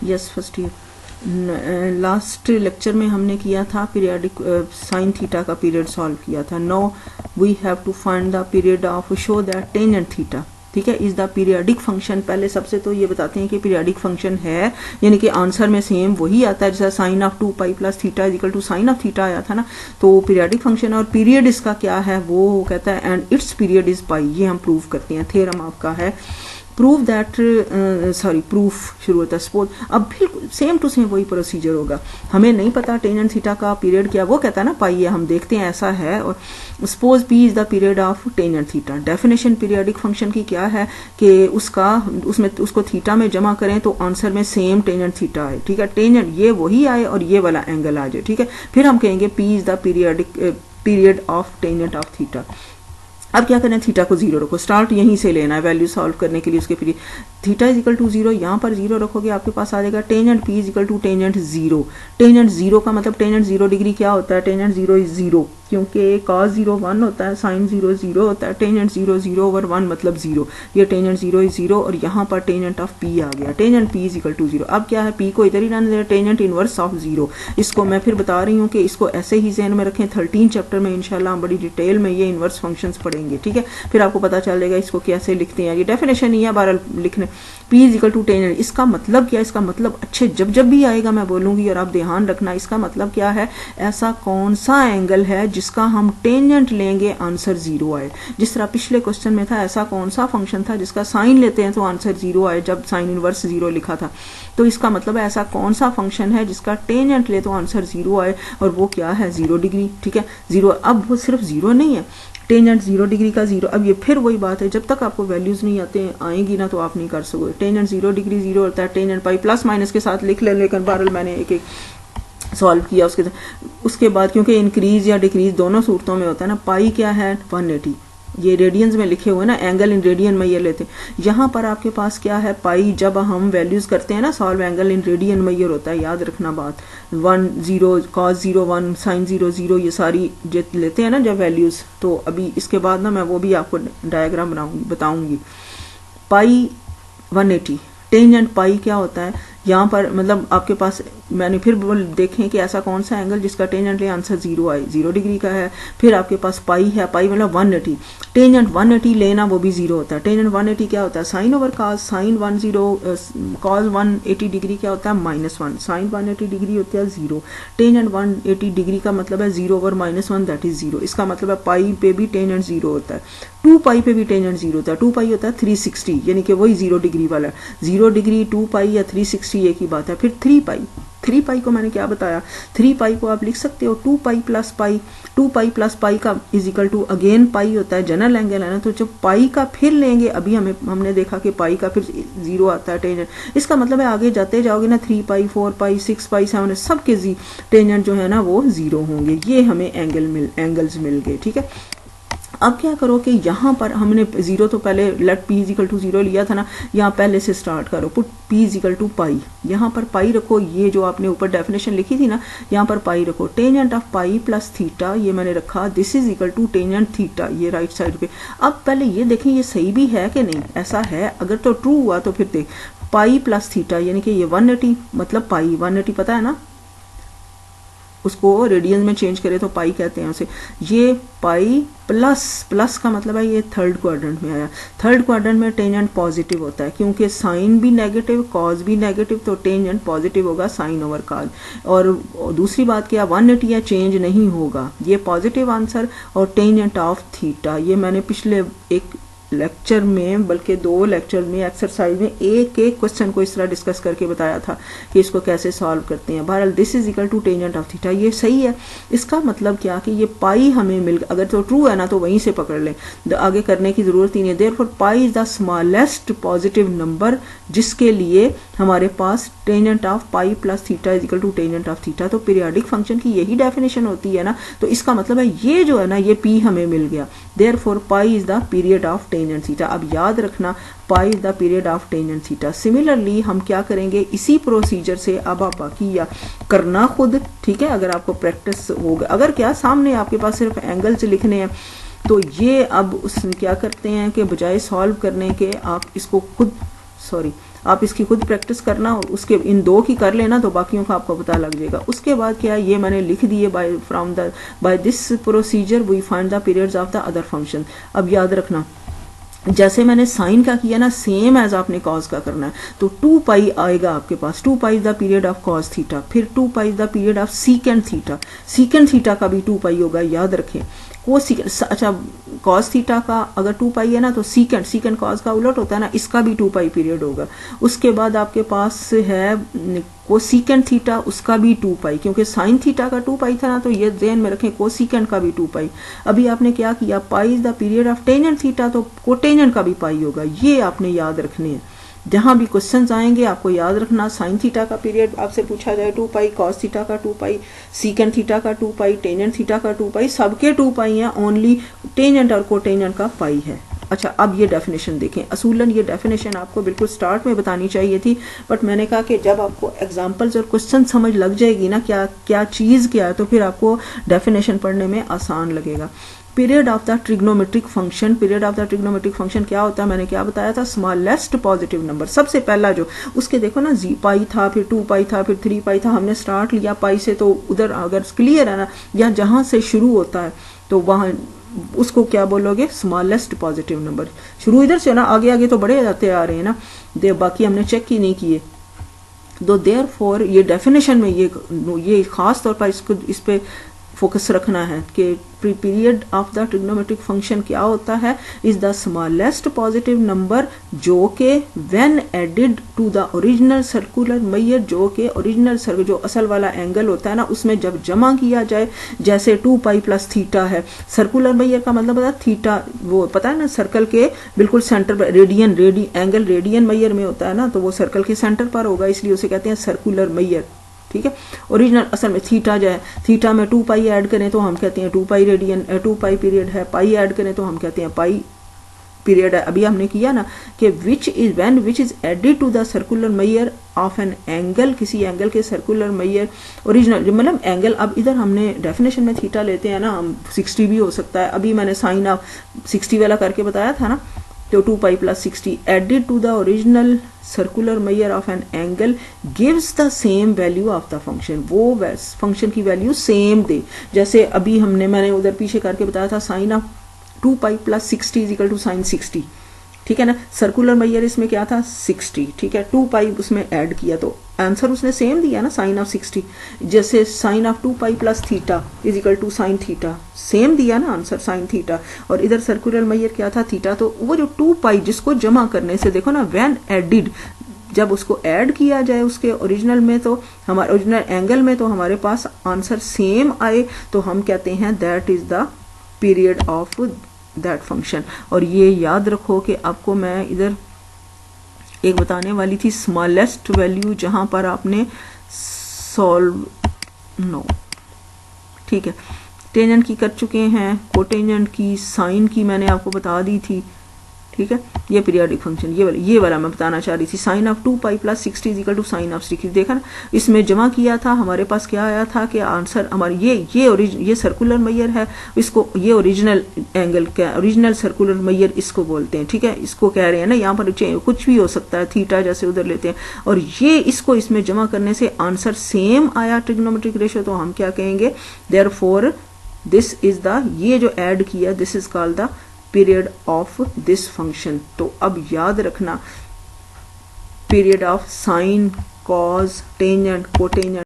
Yes first year. Last lecture में हमने किया था पीरियडिक साइन थीटा का पीरियड सॉल्व किया था। Now we have to find the period of show that tangent theta, ठीक है, इज द पीरियडिक फंक्शन। पहले सबसे तो ये बताते हैं कि पीरियडिक फंक्शन है, यानी कि आंसर में सेम वही आता है जैसा sine of 2 pi plus theta is equal to sine of theta आया था ना। तो पीरियडिक फंक्शन और पीरियड इसका क्या है वो कहता है and it's period is pi. ये हम प्रूव करते हैं, थ्योरम आपका है प्रूव दैट प्रूफ शुरू होता है सपोज। अब बिल्कुल सेम टू सेम वही प्रोसीजर होगा। हमें नहीं पता टेंजेंट थीटा का पीरियड क्या, वो कहता है ना पाई है, हम देखते हैं ऐसा है। और suppose P is the period of tangent theta. Definition periodic function की क्या है कि उसको थीटा में जमा करें तो आंसर में सेम टेंजेंट थीटा आए, ठीक है, टेंजेंट ये वही आए और ये वाला एंगल आ जाए, ठीक है। फिर हम कहेंगे P is the period of tangent of theta. अब क्या करें, थीटा को 0 रखो, स्टार्ट यहीं से लेना है वैल्यू सॉल्व करने के लिए। उसके फिर थीटा इज इक्वल टू 0, यहाँ पर 0 रखोगे आपके पास आ जाएगा tangent pi is equal to tangent 0। Tangent 0 का मतलब टेंजेंट 0 डिग्री क्या होता है, टेंजेंट 0 इज 0, क्योंकि cos 0 1 होता है, साइन 0 0 होता है, टेंजेंट 0 0 ओवर 1 मतलब 0। ये टेंजेंट 0 इज 0 और यहाँ पर टेंजेंट ऑफ पी आ गया, tangent pi is equal to 0। अब क्या है, पी को इधर ही रहने दे, टेंजेंट इनवर्स ऑफ 0। इसको मैं फिर बता रही हूँ कि इसको ऐसे ही ज़हन में रखें, 13 चैप्टर में इंशाल्लाह हम बड़ी डिटेल में ये इनवर्स फंक्शंस पढ़ेंगे, ठीक है। फिर आपको पता चल जाएगा इसको कैसे लिखते हैं। ये डेफिनेशन ही है बहरहाल लिखने, pi is equal to tangent. इसका मतलब क्या, इसका मतलब अच्छे जब भी आएगा मैं बोलूंगी और आप ध्यान रखना। इसका मतलब क्या है, ऐसा कौन सा एंगल है जिसका हम टेंजेंट लेंगे आंसर 0 आए। जिस तरह पिछले क्वेश्चन में था, ऐसा कौन सा फंक्शन था जिसका साइन लेते हैं तो आंसर 0 आए, जब साइन इनवर्स 0 लिखा था। तो इसका मतलब है ऐसा कौन सा फंक्शन है जिसका टेंजेंट ले तो आंसर 0 आए, और वो क्या है 0 डिग्री, ठीक है। 0, अब वो सिर्फ 0 नहीं है, टेंजेंट 0 डिग्री का 0। अब ये फिर वही बात है, जब तक आपको वैल्यूज नहीं आएंगी ना तो आप नहीं कर सकोगे। टेंजेंट 0 डिग्री 0 होता है, टेंजेंट पाई प्लस माइनस के साथ लिख ले, लेकिन बहरहाल मैंने एक सॉल्व किया उसके बाद, क्योंकि इंक्रीज या डिक्रीज दोनों सूरतों में होता है ना। पाई क्या है 180, ये रेडियंस में लिखे हुए ना, एंगल इन रेडियन में ये लेते हैं। यहाँ पर आपके पास क्या है पाई, जब हम वैल्यूज करते हैं ना सॉल्व, एंगल इन रेडियन में ये होता है, याद रखना बात। 1 0 cos 0 1 sin 0 0 ये सारी लेते हैं ना जब वैल्यूज। तो अभी इसके बाद ना मैं वो भी आपको डायग्राम बताऊंगी। पाई 180, टेंजेंट पाई क्या होता है यहाँ पर, मतलब आपके पास मैंने फिर देखें कि ऐसा कौन सा एंगल जिसका टेंजेंट ले आंसर 0 आए, 0 डिग्री का है। फिर आपके पास पाई है, पाई मतलब 180, टेंजेंट 180 लेना वो भी 0 होता है। टेंजेंट 180 क्या होता है, sine over cos, sine 10 cos 180 degree क्या होता है -1, साइन 180 डिग्री होता है 0। टेंजेंट 180 डिग्री का मतलब है 0 ओवर -1 दैट इज 0। इसका मतलब है पाई पे भी टेंजेंट 0 होता है, 2 पाई पे भी टेंजेंट 0 होता है। 2 पाई होता है 360, यानी कि वही 0 डिग्री वाला। 0 डिग्री 2 पाई या 360 एक ही बात है। फिर 3 पाई को मैंने क्या बताया, 3 पाई को आप लिख सकते हो 2 pi plus pi. 2 pi plus pi का इज इक्वल टू अगेन पाई होता है, जनरल एंगल है ना, तो जब पाई का फिर लेंगे, अभी हमने देखा कि पाई का फिर 0 आता है टेंजेंट। इसका मतलब है आगे जाते जाओगे ना 3 पाई 4 पाई 6 पाई 7 सबके टेंजेंट जो है ना वो 0 होंगे। ये हमें एंगल्स मिल गए, ठीक है। अब क्या करो कि यहाँ पर हमने 0 तो पहले let P is equal to 0 लिया था ना, यहाँ पहले से स्टार्ट करो, put P is equal to pi. यहाँ पर पाई रखो, ये जो आपने ऊपर डेफिनेशन लिखी थी ना, यहाँ पर पाई रखो। Tangent of pi plus theta ये मैंने रखा, this is equal to tangent theta, ये राइट साइड पे। अब पहले ये देखें ये सही भी है कि नहीं, ऐसा है अगर तो ट्रू हुआ तो फिर देख पाई प्लस थीटा, यानी कि ये 180 मतलब पाई 180 पता है ना, उसको रेडियन में चेंज करें तो पाई कहते हैं उसे। ये पाई प्लस का मतलब है ये थर्ड क्वाड्रेंट में आया। थर्ड क्वाड्रेंट में टेंजेंट पॉजिटिव होता है, क्योंकि साइन भी नेगेटिव कॉज भी नेगेटिव, तो टेंजेंट पॉजिटिव होगा साइन ओवर कॉज। और दूसरी बात क्या, 180 या चेंज नहीं होगा, ये पॉजिटिव आंसर। और टेंजेंट ऑफ थीटा ये मैंने पिछले एक लेक्चर में, बल्कि 2 लेक्चर में एक्सरसाइज में एक क्वेश्चन को इस तरह डिस्कस करके बताया था कि इसको कैसे सॉल्व करते हैं। बहरहाल this is equal to tangent of theta, ये सही है। इसका मतलब क्या कि ये पाई हमें मिल, अगर तो ट्रू है ना तो वहीं से पकड़ लें, आगे करने की जरूरत ही नहीं है। Therefore pi is the smallest positive number जिसके लिए हमारे पास tangent of pi plus theta is equal to tangent of theta. तो पीरियोडिक फंक्शन की यही डेफिनेशन होती है ना, तो इसका मतलब है ये जो है ना ये पी हमें मिल गया। Therefore pi is the period of tangent theta. अब याद रखना पाई is the period of tangent theta. Similarly हम क्या करेंगे, इसी प्रोसीजर से अब आप बाकी या करना खुद, ठीक है, अगर आपको प्रैक्टिस होगा, अगर क्या सामने आपके पास सिर्फ एंगल्स लिखने हैं तो ये अब क्या करते हैं कि बजाय सॉल्व करने के आप इसको खुद आप इसकी खुद प्रैक्टिस करना, उसके इन दो की कर लेना तो बाकियों का आपको पता लग जाएगा। उसके बाद क्या, ये मैंने लिख दिए by this procedure we find the periods of the other function. अब याद रखना, जैसे मैंने साइन का किया ना, सेम एज आपने कॉज का करना है। तो 2 पाई आएगा आपके पास, 2 पाई is the period of cos theta, फिर 2 पाई is the period of secant theta, secant theta का भी 2 पाई होगा, याद रखें। अच्छा, कॉस थीटा का अगर 2 पाई है ना, तो सीकेंड कॉस का उलट होता है ना, इसका भी 2 पाई पीरियड होगा। उसके बाद आपके पास है कोसीकेंड थीटा, उसका भी 2 पाई, क्योंकि साइन थीटा का 2 पाई था ना, तो ये ध्यान में रखें कोसीकेंड का भी 2 पाई। अभी आपने क्या किया, पाई is the period of tangent theta, तो कोटेंजेंट का भी पाई होगा। ये आपने याद रखने हैं, जहां भी क्वेश्चंस आएंगे आपको याद रखना, साइन थीटा का पीरियड आपसे पूछा जाए 2 पाई, कॉस थीटा का 2 पाई, सीकेंड थीटा का 2 पाई, टेंजेंट थीटा का 2 पाई, सबके 2 पाई हैं, ओनली टेंजेंट और कोटेंजेंट का पाई है। अच्छा, अब ये डेफिनेशन देखें। असूलन ये डेफिनेशन आपको बिल्कुल स्टार्ट में बतानी चाहिए थी, बट मैंने कहा कि जब आपको एग्जांपल्स और क्वेश्चन समझ लग जाएगी ना, क्या चीज़ क्या है, तो फिर आपको डेफिनेशन पढ़ने में आसान लगेगा। Period of the trigonometric function, period of the trigonometric function क्या होता है, मैंने क्या बताया था, स्मॉलेस्ट पॉजिटिव नंबर। सबसे पहला जो उसके देखो ना, पाई था, फिर 2 पाई था, फिर 3 पाई था, हमने स्टार्ट लिया पाई से, तो उधर अगर क्लियर है ना, या जहां से शुरू होता है तो वहां उसको क्या बोलोगे, स्मॉलेस्ट पॉजिटिव नंबर। शुरू इधर से ना, आगे आगे तो बड़े जाते आ रहे हैं ना, बाकी हमने चेक ही नहीं किए। तो देयरफॉर ये डेफिनेशन में ये खास तौर पर इस पे फोकस रखना है कि period of the trigonometric function क्या होता है, is the smallest positive number जो के when added to the original circular measure, जो के ओरिजिनल सर्कल जो असल वाला एंगल होता है ना, उसमें जब जमा किया जाए, जैसे 2 पाई प्लस थीटा है। सर्कुलर मेजर का मतलब है थीटा, वो पता है ना, सर्कल के बिल्कुल सेंटर पर, एंगल रेडियन मेजर में होता है ना, तो वो सर्कल के सेंटर पर होगा, इसलिए उसे कहते हैं सर्कुलर मेजर। ठीक है, ओरिजिनल असल में थीटा जो है, थीटा में 2 पाई ऐड करें तो हम कहते हैं 2 पाई रेडियन, 2 पाई पीरियड है, पाई ऐड करें तो हम कहते हैं पाई पीरियड है। अभी हमने किया ना कि which is added to the circular measure of an angle, किसी एंगल के सर्कुलर मेजर ओरिजिनल, मतलब एंगल। अब इधर हमने डेफिनेशन में थीटा लेते हैं ना, हम 60 भी हो सकता है। अभी मैंने साइन ऑफ 60 वाला करके बताया था ना, तो 2 pi plus 60 added to the original circular measure of an angle gives the same value of the function, वो फंक्शन की वैल्यू सेम दे। जैसे अभी मैंने उधर पीछे करके बताया था, sine of 2 pi plus 60 is equal to sine 60, ठीक है ना। सर्कुलर मेजर इसमें क्या था, 60, ठीक है, 2 पाई उसमें ऐड किया तो आंसर उसने सेम दिया ना, साइन ऑफ 60। जैसे sine of 2 pi plus theta is equal to sine theta, same दिया ना आंसर, साइन थीटा। और इधर सर्कुलर मेजर क्या था, थीटा। तो वो जो 2 पाई जिसको जमा करने से देखो ना, व्हेन एडिड, जब उसको ऐड किया जाए उसके ओरिजिनल में, तो हमारे ओरिजिनल एंगल में, तो हमारे पास आंसर सेम आए, तो हम कहते हैं that is the period of that function. और ये याद रखो कि आपको मैं इधर एक बताने वाली थी, स्मॉलेस्ट वैल्यू, जहां पर आपने सॉल्व ठीक है, टेंजेंट की कर चुके हैं, कोटेंजेंट की, साइन की मैंने आपको बता दी थी, ठीक है। ये पीरियोडिक फंक्शन, ये वाला मैं बताना चाह रही थी, sine of 2 pi plus 60 is equal to sine of 60। देखा ना, इसमें जमा किया था, हमारे पास क्या आया था कि आंसर हमारे ये सर्कुलर मेजर है, इसको ये ओरिजिनल एंगल क्या, ओरिजिनल सर्कुलर मेजर इसको बोलते हैं, ठीक है। इसको कह रहे हैं ना, यहाँ पर कुछ भी हो सकता है, थीटा जैसे उधर लेते हैं, और ये इसको इसमें जमा करने से आंसर सेम आया ट्रिग्नोमेट्रिक रेशियो, तो हम क्या कहेंगे, देयरफॉर दिस इज द, ये जो ऐड किया, this is called the period of this function. तो अब याद रखना, period of sine, cause, tangent, cotangent